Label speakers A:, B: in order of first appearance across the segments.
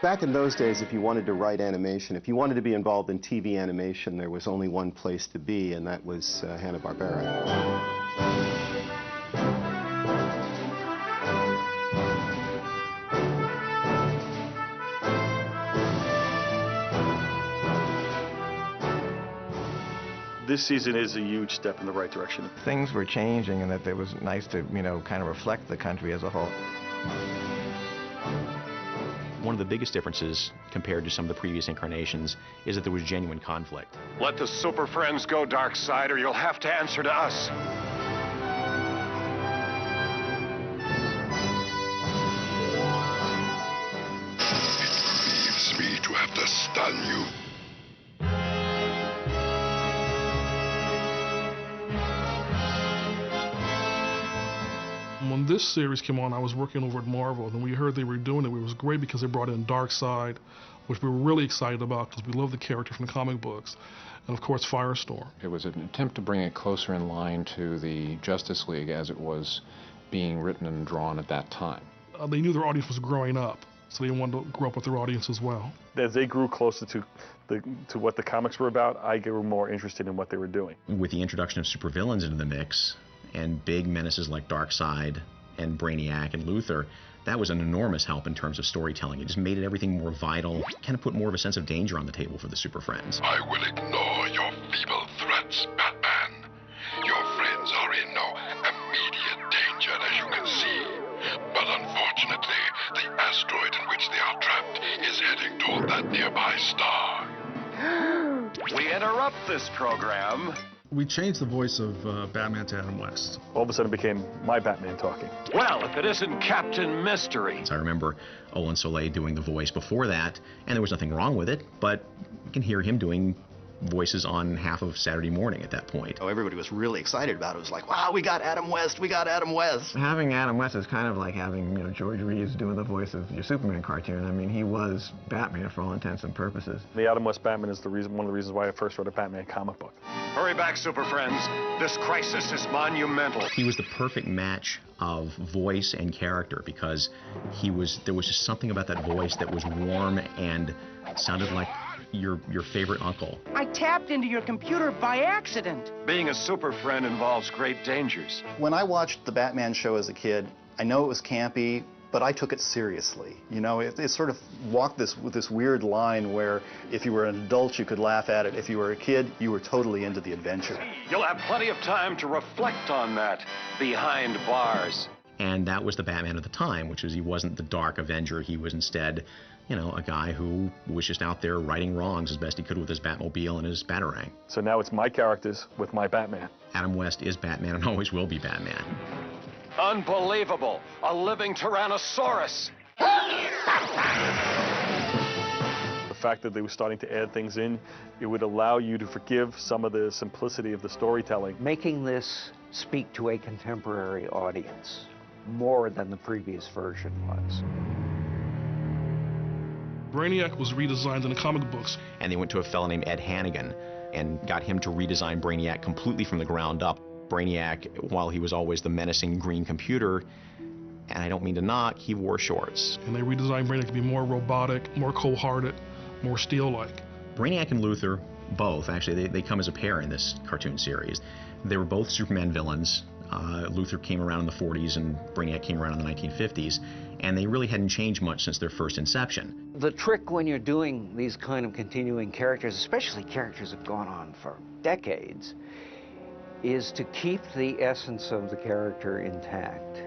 A: Back in those days, if you wanted to write animation, if you wanted to be involved in TV animation, there was only one place to be, and that was Hanna-Barbera.
B: This season is a huge step in the right direction.
C: Things were changing, and that it was nice to, kind of reflect the country as a whole.
D: One of the biggest differences compared to some of the previous incarnations is that there was genuine conflict.
E: Let the Super Friends go, Darkseid, or you'll have to answer to us.
F: It grieves me to have to stun you.
G: When this series came on, I was working over at Marvel, and we heard they were doing it. It was great because they brought in Darkseid, which we were really excited about because we love the character from the comic books, and of course Firestorm.
H: It was an attempt to bring it closer in line to the Justice League as it was being written and drawn at that time.
G: They knew their audience was growing up, so they wanted to grow up with their audience as well.
B: As they grew closer to what the comics were about, I grew more interested in what they were doing.
D: With the introduction of supervillains into the mix, and big menaces like Darkseid and Brainiac and Luthor, that was an enormous help in terms of storytelling. It just made everything more vital, kind of put more of a sense of danger on the table for the Super Friends.
F: I will ignore your feeble threats, Batman. Your friends are in no immediate danger, as you can see. But unfortunately, the asteroid in which they are trapped is heading toward that nearby star.
E: We interrupt this program.
G: We changed the voice of Batman to Adam West.
B: All of a sudden it became my Batman talking.
E: Well, if it isn't Captain Mystery.
D: I remember Olin Soleil doing the voice before that, and there was nothing wrong with it, but you can hear him doing voices on half of Saturday Morning at that point.
I: Oh, everybody was really excited about it. It was like, wow, we got Adam West, we got Adam West.
C: Having Adam West is kind of like having, George Reeves doing the voice of your Superman cartoon. I mean, he was Batman for all intents and purposes.
B: The Adam West Batman is one of the reasons why I first wrote a Batman comic book.
E: Hurry back, Super Friends. This crisis is monumental.
D: He was the perfect match of voice and character because there was just something about that voice that was warm and sounded like your favorite uncle.
J: I tapped into your computer by accident.
E: Being a super friend involves great dangers.
I: When I watched the Batman show as a kid, I know it was campy, but I took it seriously. It sort of walked with this weird line where if you were an adult, you could laugh at it. If you were a kid, you were totally into the adventure.
E: You'll have plenty of time to reflect on that behind bars.
D: And that was the Batman of the time, which was he wasn't the dark Avenger. He was instead, a guy who was just out there righting wrongs as best he could with his Batmobile and his Batarang.
B: So now it's my characters with my Batman.
D: Adam West is Batman and always will be Batman.
E: Unbelievable! A living Tyrannosaurus!
B: The fact that they were starting to add things in, it would allow you to forgive some of the simplicity of the storytelling.
K: Making this speak to a contemporary audience more than the previous version was.
G: Brainiac was redesigned in the comic books.
D: And they went to a fellow named Ed Hannigan and got him to redesign Brainiac completely from the ground up. Brainiac, while he was always the menacing green computer, and I don't mean to knock, he wore shorts.
G: And they redesigned Brainiac to be more robotic, more cold-hearted, more steel-like.
D: Brainiac and Luthor, both, actually, they come as a pair in this cartoon series. They were both Superman villains. Luthor came around in the 40s and Brainiac came around in the 1950s, and they really hadn't changed much since their first inception.
K: The trick when you're doing these kind of continuing characters, especially characters that have gone on for decades, is to keep the essence of the character intact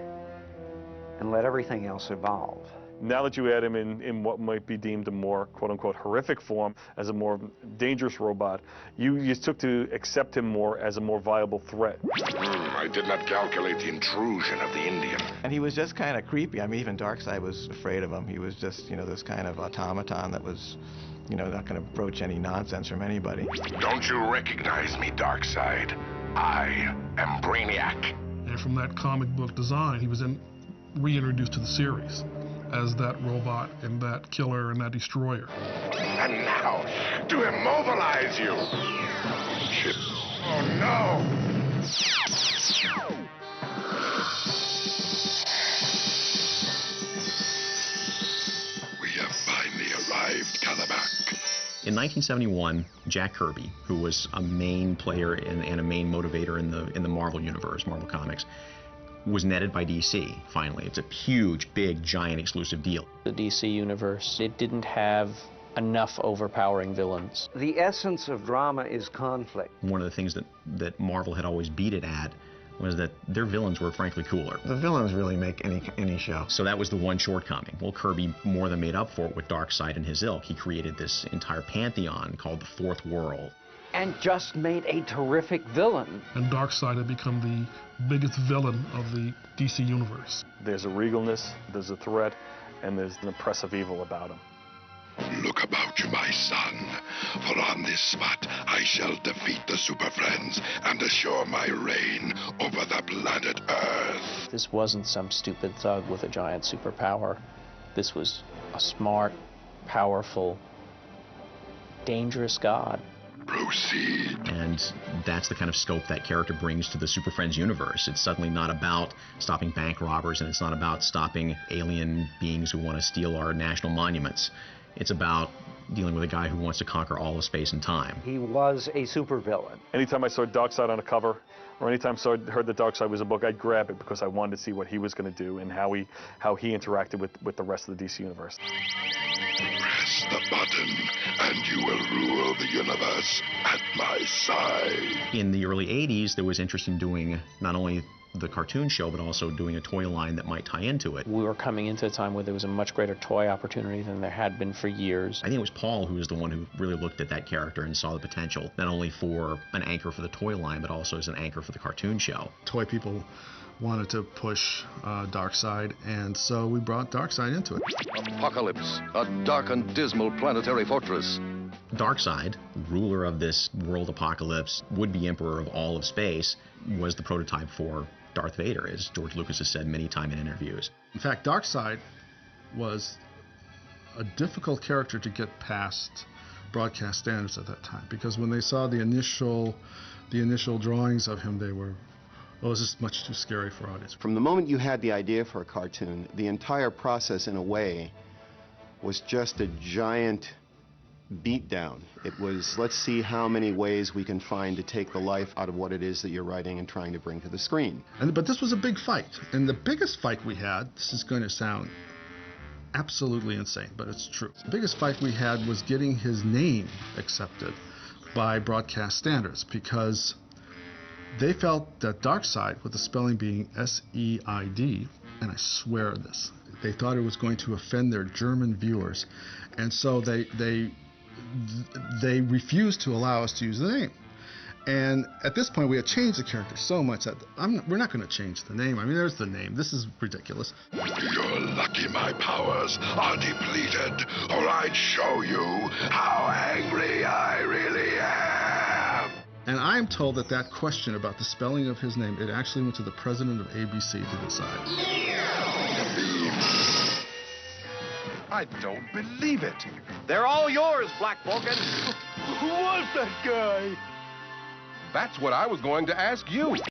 K: and let everything else evolve.
B: Now that you add him in what might be deemed a more quote-unquote horrific form, as a more dangerous robot, you took to accept him more as a more viable threat.
F: I did not calculate the intrusion of the Indian.
C: And he was just kind of creepy. I mean, even Darkseid was afraid of him. He was just, this kind of automaton that was, not going to broach any nonsense from anybody.
F: Don't you recognize me, Darkseid? I am Brainiac.
G: And from that comic book design, he was then reintroduced to the series as that robot and that killer and that destroyer.
F: And now, to immobilize you. Shit. Oh, no. We have finally
D: In 1971, Jack Kirby, who was a main player and a main motivator in the Marvel universe, Marvel Comics, was netted by DC, finally. It's a huge, big, giant exclusive deal.
L: The DC universe, it didn't have enough overpowering villains.
K: The essence of drama is conflict.
D: One of the things that Marvel had always beat it at was that their villains were frankly cooler.
C: The villains really make any show.
D: So that was the one shortcoming. Well, Kirby more than made up for it with Darkseid and his ilk. He created this entire pantheon called the Fourth World.
K: And just made a terrific villain.
G: And Darkseid had become the biggest villain of the DC universe.
B: There's a regalness, there's a threat, and there's an oppressive evil about him.
F: Look about you, my son, for on this spot I shall defeat the Super Friends and assure my reign over the planet Earth.
L: This wasn't some stupid thug with a giant superpower. This was a smart, powerful, dangerous god.
F: Proceed.
D: And that's the kind of scope that character brings to the Super Friends universe. It's suddenly not about stopping bank robbers, and it's not about stopping alien beings who want to steal our national monuments. It's about dealing with a guy who wants to conquer all of space and time.
K: He was a supervillain.
B: Anytime I saw Darkseid on a cover, or anytime I heard that Darkseid was a book, I'd grab it because I wanted to see what he was going to do and how he interacted with the rest of the DC universe.
F: Press the button and you will rule the universe at my side.
D: In the early 80s, there was interest in doing not only the cartoon show, but also doing a toy line that might tie into it.
L: We were coming into a time where there was a much greater toy opportunity than there had been for years.
D: I think it was Paul who was the one who really looked at that character and saw the potential, not only for an anchor for the toy line, but also as an anchor for the cartoon show.
M: Toy people wanted to push Darkseid, and so we brought Darkseid into it.
N: Apocalypse, a dark and dismal planetary fortress.
D: Darkseid, ruler of this world apocalypse, would-be emperor of all of space, was the prototype for Darth Vader, as George Lucas has said many times in interviews.
M: In fact, Darkseid was a difficult character to get past broadcast standards at that time, because when they saw the initial drawings of him, they were, oh, this is much too scary for audience.
A: From the moment you had the idea for a cartoon, the entire process, in a way, was just a giant beatdown. It was, let's see how many ways we can find to take the life out of what it is that you're writing and trying to bring to the screen.
M: But this was a big fight, and the biggest fight we had, this is going to sound absolutely insane, but it's true. The biggest fight we had was getting his name accepted by broadcast standards, because they felt that Darkseid, with the spelling being S-E-I-D, and I swear this, they thought it was going to offend their German viewers, and so they refused to allow us to use the name. And at this point, we had changed the character so much that we're not going to change the name. I mean, there's the name. This is ridiculous.
F: You're lucky my powers are depleted, or I'd show you how angry I really am.
M: And I'm told that question about the spelling of his name, it actually went to the president of ABC to decide.
N: I don't believe it. They're all yours, Black Vulcan.
J: Who was that guy?
N: That's what I was going to ask you.